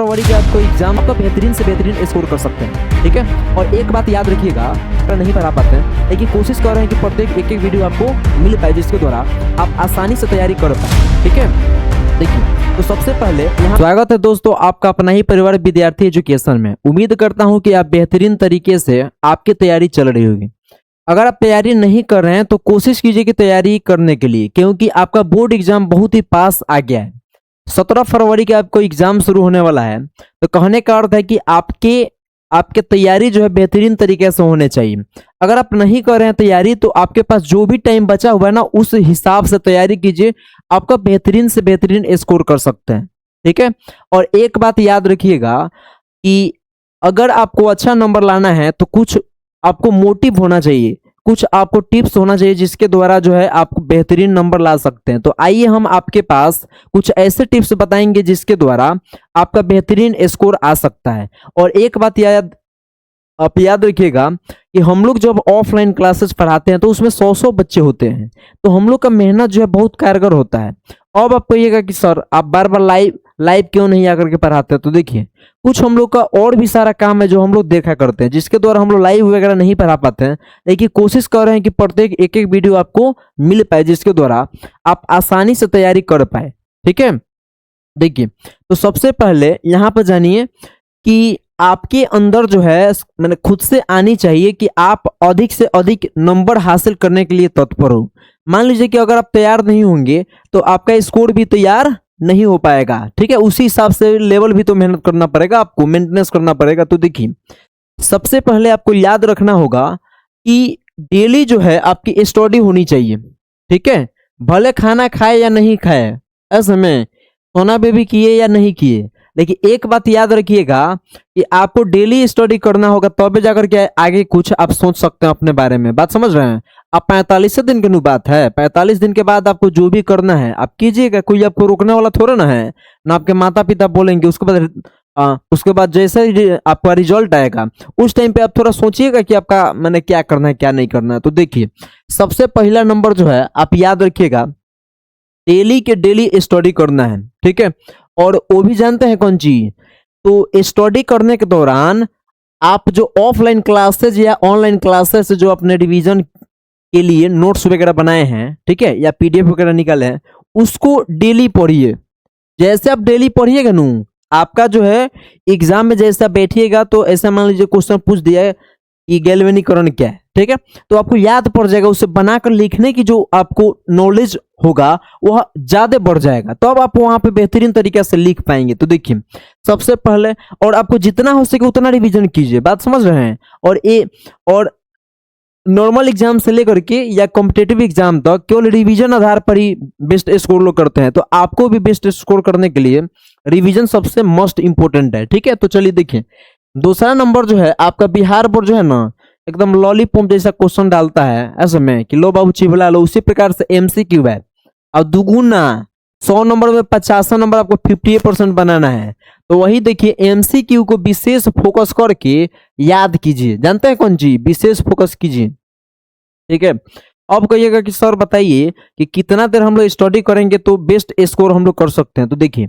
फरवरी के आपको एग्जाम का बेहतरीन से बेहतरीन स्कोर कर सकते हैं। ठीक है, और एक बात याद रखिएगा, अगर नहीं पढ़ा पाते हैं लेकिन कोशिश कर रहे हैं कि प्रत्येक एक एक वीडियो आपको मिल पाए जिसके द्वारा आप आसानी से तैयारी कर पाए। ठीक है, देखिए तो सबसे पहले यहाँ स्वागत है दोस्तों आपका अपना ही परिवार विद्यार्थी एजुकेशन में। उम्मीद करता हूँ कि आप बेहतरीन तरीके से आपकी तैयारी चल रही होगी। अगर आप तैयारी नहीं कर रहे हैं तो कोशिश कीजिए कि तैयारी करने के लिए, क्योंकि आपका बोर्ड एग्जाम बहुत ही पास आ गया है। 17 फरवरी के आपको एग्जाम शुरू होने वाला है। तो कहने का अर्थ है कि आपके तैयारी जो है बेहतरीन तरीके से होने चाहिए। अगर आप नहीं कर रहे हैं तैयारी तो आपके पास जो भी टाइम बचा हुआ है ना, उस हिसाब से तैयारी कीजिए, आपका बेहतरीन से बेहतरीन स्कोर कर सकते हैं। ठीक है, और एक बात याद रखिएगा कि अगर आपको अच्छा नंबर लाना है तो कुछ आपको मोटिव होना चाहिए, कुछ आपको टिप्स होना चाहिए जिसके द्वारा जो है आप बेहतरीन नंबर ला सकते हैं। तो आइए हम आपके पास कुछ ऐसे टिप्स बताएंगे जिसके द्वारा आपका बेहतरीन स्कोर आ सकता है। और एक बात आप याद रखिएगा कि हम लोग जब ऑफलाइन क्लासेस पढ़ाते हैं तो उसमें 100 बच्चे होते हैं, तो हम लोग का मेहनत जो है बहुत कारगर होता है। अब आप कहिएगा कि सर आप बार बार लाइव क्यों नहीं आकर के पढ़ाते हैं, तो देखिए कुछ हम लोग का और भी सारा काम है जो हम लोग देखा करते हैं जिसके द्वारा हम लोग लाइव वगैरह नहीं पढ़ा पाते हैं, लेकिन कोशिश कर रहे हैं कि प्रत्येक एक एक वीडियो आपको मिल पाए जिसके द्वारा आप आसानी से तैयारी कर पाए। ठीक है, देखिए तो सबसे पहले यहाँ पर जानिए कि आपके अंदर जो है मैंने खुद से आनी चाहिए कि आप अधिक से अधिक नंबर हासिल करने के लिए तत्पर हो। मान लीजिए कि अगर आप तैयार नहीं होंगे तो आपका स्कोर भी तैयार नहीं हो पाएगा। ठीक है, उसी हिसाब से लेवल भी तो मेहनत करना पड़ेगा, आपको मेंटेनेंस करना पड़ेगा। तो देखिए सबसे पहले आपको याद रखना होगा कि डेली जो है आपकी स्टडी होनी चाहिए। ठीक है, भले खाना खाए या नहीं खाए, ऐसे में सोना बेबी किए या नहीं किए, लेकिन एक बात याद रखिएगा कि आपको डेली स्टडी करना होगा, तब जाकर के आगे कुछ आप सोच सकते हैं अपने बारे में। बात समझ रहे हैं? अब 45 दिन की बात है, 45 दिन के बाद आपको जो भी करना है आप कीजिएगा, कोई आपको रोकने वाला थोड़ा ना है, ना आपके माता पिता बोलेंगे। उसके बाद जैसे ही आपका रिजल्ट आएगा उस टाइम पे आप थोड़ा सोचिएगा कि आपका मैंने क्या करना है क्या नहीं करना है। तो देखिए सबसे पहला नंबर जो है आप याद रखिएगा, डेली के डेली स्टडी करना है। ठीक है, और वो भी जानते हैं कौन चीज, तो स्टडी करने के दौरान आप जो ऑफलाइन क्लासेज या ऑनलाइन क्लासेस जो अपने रिवीजन के लिए नोट्स वगैरह बनाए हैं, ठीक है, या पीडीएफ वगैरह निकाले हैं, उसको डेली पढ़िए। जैसे आप डेली पढ़िएगा नू, आपका जो है एग्जाम में जैसे आप बैठिएगा तो ऐसा मान लीजिए क्वेश्चन पूछ दिया है कि गैल्वेनीकरण क्या है, ठीक है, तो आपको याद पड़ जाएगा। उसे बनाकर लिखने की जो आपको नॉलेज होगा वह ज्यादा बढ़ जाएगा, तो अब आप वहां पे बेहतरीन तरीके से लिख पाएंगे। तो देखिए सबसे पहले, और आपको जितना हो सके उतना रिवीजन कीजिए। बात समझ रहे हैं? और नॉर्मल एग्जाम से लेकर के या कॉम्पिटेटिव एग्जाम तक केवल रिवीजन आधार पर ही बेस्ट स्कोर लोग करते हैं, तो आपको भी बेस्ट स्कोर करने के लिए रिवीजन सबसे मोस्ट इंपोर्टेंट है। ठीक है, तो चलिए देखिए दूसरा नंबर जो है आपका बिहार बोर्ड जो है ना, एकदम लॉलीपॉप जैसा क्वेश्चन डालता है ऐसे में कि लो बाबू चिबला लो, उसी प्रकार से एमसीक्यू है। और दुगुना 100 नंबर में 50 नंबर आपको 58% बनाना है, तो वही देखिए एमसीक्यू को विशेष फोकस करके याद कीजिए। जानते हैं कौन चीज? विशेष फोकस कीजिए। ठीक है, अब कहिएगा कि सर बताइए कि कितना देर हम लोग स्टडी करेंगे तो बेस्ट स्कोर हम लोग कर सकते हैं। तो देखिए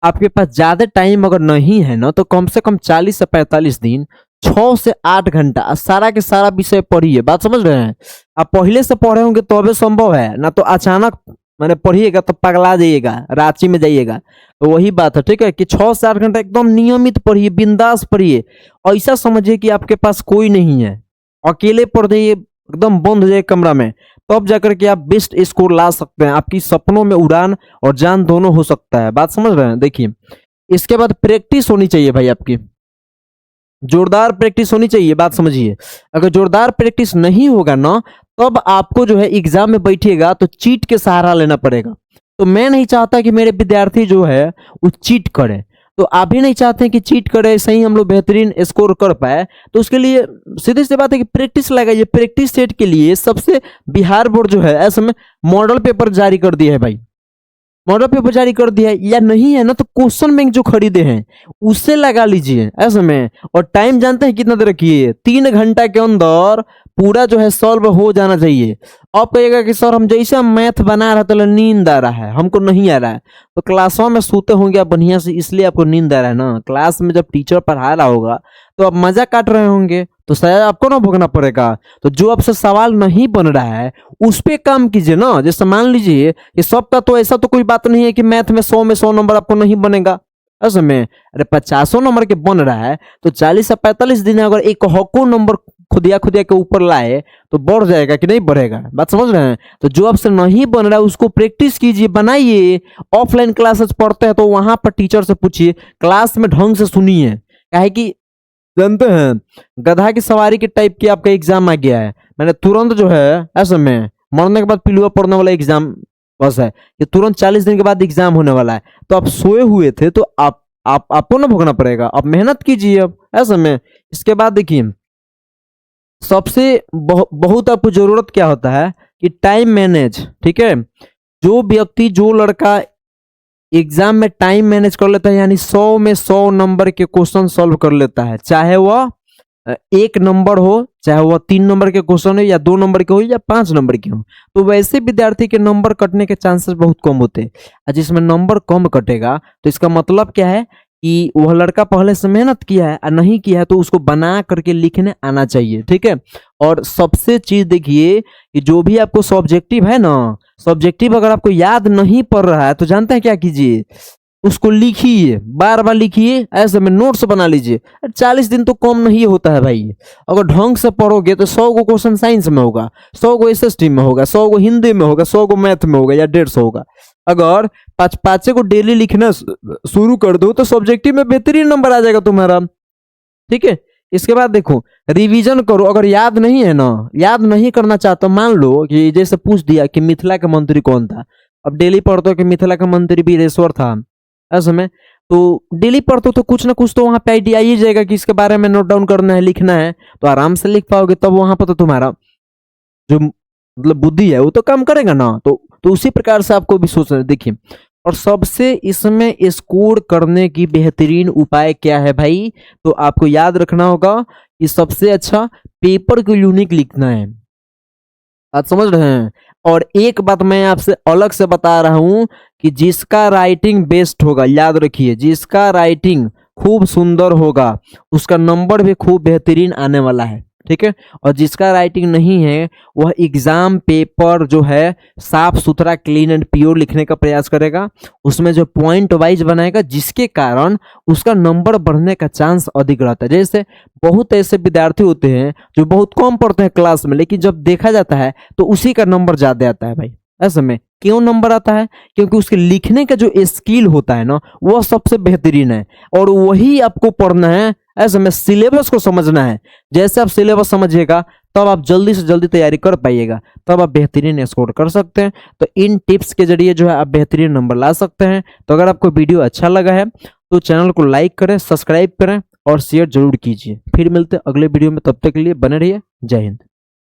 आपके पास ज्यादा टाइम अगर नहीं है ना, तो कम से कम 40 से 45 दिन 6 से 8 घंटा सारा के सारा विषय पढ़िए। बात समझ रहे हैं? आप पहले से पढ़े होंगे तो अभी संभव है ना, तो अचानक मैंने पढ़िएगा तो पगला जाइएगा, रांची में जाइएगा। तो वही बात है, ठीक है, कि 6 से 8 घंटा एकदम नियमित पढ़िए, बिंदास पढ़िए। ऐसा समझिए कि आपके पास कोई नहीं है, अकेले पढ़ जाइए, एकदम बंद हो जाए कमरा में, तब जाकर के आप बेस्ट स्कोर ला सकते हैं। आपकी सपनों में उड़ान और जान दोनों हो सकता है। बात समझ रहे हैं? देखिए इसके बाद प्रैक्टिस होनी चाहिए भाई, आपकी जोरदार प्रैक्टिस होनी चाहिए। बात समझिए, अगर जोरदार प्रैक्टिस नहीं होगा ना, तब आपको जो है एग्जाम में बैठिएगा तो चीट के सहारा लेना पड़ेगा। तो मैं नहीं चाहता कि मेरे विद्यार्थी जो है वो चीट करे, तो आप भी नहीं चाहते हैं कि चीट करे, सही हम लोग बेहतरीन स्कोर कर पाए। तो उसके लिए सीधी सी बात है कि प्रैक्टिस लगाइए। प्रैक्टिस सेट के लिए सबसे बिहार बोर्ड जो है ऐसे में मॉडल पेपर जारी कर दिया है भाई। मॉडल पेपर जारी कर दिया है या नहीं है ना, तो क्वेश्चन बैंक जो खरीदे हैं उससे लगा लीजिए ऐसे में। और टाइम जानते हैं कितना देर रखिए, 3 घंटा के अंदर पूरा जो है सॉल्व हो जाना चाहिए। आप कहिएगा कि सर हम जैसे हम मैथ बना रहा तो नींद आ रहा है, हमको नहीं आ रहा है, तो क्लासों में सोते होंगे आप बढ़िया से, इसलिए आपको नींद आ रहा है ना। क्लास में जब टीचर पढ़ा रहा होगा तो आप मजा काट रहे होंगे, तो शायद आपको ना भोगना पड़ेगा। तो जो आपसे सवाल नहीं बन रहा है उस पे काम कीजिए ना। जैसे मान लीजिए कि सबका तो ऐसा तो कोई बात नहीं है कि मैथ में 100 नंबर आपको नहीं बनेगा ऐसे में। अरे 50 नंबर के बन रहा है तो 40 से 45 दिन अगर एक हको नंबर खुदिया खुदिया के ऊपर लाए तो बढ़ जाएगा कि नहीं बढ़ेगा, बात समझ रहे हैं। तो जो आपसे नहीं बन रहा है उसको प्रैक्टिस कीजिए, बनाइए। ऑफलाइन क्लासेस पढ़ते हैं तो वहां पर टीचर से पूछिए, क्लास में ढंग से सुनिए। काहे कि जानते हैं गधा की सवारी के टाइप की आपका एग्जाम आ गया है, मैंने तुरंत जो है ऐसे में मरने के बाद पिलुआ पड़ने वाला एग्जाम बस है, ये तुरंत 40 दिन के बाद एग्जाम होने वाला है। तो आप सोए हुए थे तो आपको ना भोगना पड़ेगा, आप मेहनत कीजिए अब ऐसे में। इसके बाद देखिए सबसे बहुत आपको जरूरत क्या होता है कि टाइम मैनेज, ठीक है। जो व्यक्ति जो लड़का एग्जाम में टाइम मैनेज कर लेता है यानी 100 में 100 नंबर के क्वेश्चन सॉल्व कर लेता है, चाहे वह 1 नंबर हो, चाहे वह 3 नंबर के क्वेश्चन हो या 2 नंबर के हो या 5 नंबर के हो, तो वैसे विद्यार्थी के नंबर कटने के चांसेस बहुत कम होते हैं। और जिसमें नंबर कम कटेगा तो इसका मतलब क्या है कि वह लड़का पहले से मेहनत किया है, और नहीं किया है तो उसको बना करके लिखने आना चाहिए, ठीक है। और सबसे चीज देखिए कि जो भी आपको सब्जेक्टिव है ना, सब्जेक्टिव अगर आपको याद नहीं पड़ रहा है तो जानते हैं क्या कीजिए, उसको लिखिए, बार बार लिखिए, ऐसे में नोट्स बना लीजिए। 40 दिन तो कम नहीं होता है भाई। अगर ढंग से पढ़ोगे तो 100 को क्वेश्चन साइंस में होगा, 100 को एसएसटी में होगा, 100 को हिंदी में होगा, 100 को मैथ में होगा या 150 होगा। अगर 5 को डेली लिखना शुरू कर दो तो सब्जेक्टिव में बेहतरीन नंबर आ जाएगा तुम्हारा, ठीक है। इसके बाद देखो रिवीजन करो, अगर याद नहीं है ना, याद नहीं करना चाहते, मान लो कि जैसे पूछ दिया कि मिथिला का मंत्री कौन था, अब डेली पढ़ते हो कि मिथिला का मंत्री वीरेश्वर था ऐसे में, तो डेली पढ़ते हो तो कुछ ना कुछ तो वहां पे आइडिया ही जाएगा कि इसके बारे में नोट डाउन करना है, लिखना है, तो आराम से लिख पाओगे। तब वहां पर तो तुम्हारा जो मतलब बुद्धि है वो तो काम करेगा ना। तो उसी प्रकार से आपको भी सोचना है। देखिए और सबसे इसमें स्कोर करने की बेहतरीन उपाय क्या है भाई, तो आपको याद रखना होगा कि सबसे अच्छा पेपर को यूनिक लिखना है, आप समझ रहे हैं। और एक बात मैं आपसे अलग से बता रहा हूं कि जिसका राइटिंग बेस्ट होगा, याद रखिए, जिसका राइटिंग खूब सुंदर होगा उसका नंबर भी खूब बेहतरीन आने वाला है, ठीक है। और जिसका राइटिंग नहीं है वह एग्जाम पेपर जो है साफ सुथरा क्लीन एंड प्योर लिखने का प्रयास करेगा, उसमें जो पॉइंट वाइज बनाएगा, जिसके कारण उसका नंबर बढ़ने का चांस अधिक रहता है। जैसे बहुत ऐसे विद्यार्थी होते हैं जो बहुत कम पढ़ते हैं क्लास में, लेकिन जब देखा जाता है तो उसी का नंबर ज्यादा आता है भाई। ऐसे में क्यों नंबर आता है, क्योंकि उसके लिखने का जो स्किल होता है ना वह सबसे बेहतरीन है, और वही आपको पढ़ना है। ऐसे में सिलेबस को समझना है, जैसे आप सिलेबस समझिएगा तब आप जल्दी से जल्दी तैयारी कर पाइएगा, तब आप बेहतरीन स्कोर कर सकते हैं। तो इन टिप्स के जरिए जो है आप बेहतरीन नंबर ला सकते हैं। तो अगर आपको वीडियो अच्छा लगा है तो चैनल को लाइक करें, सब्सक्राइब करें और शेयर जरूर कीजिए। फिर मिलते हैं अगले वीडियो में, तब तक के लिए बने रहिए। जय हिंद।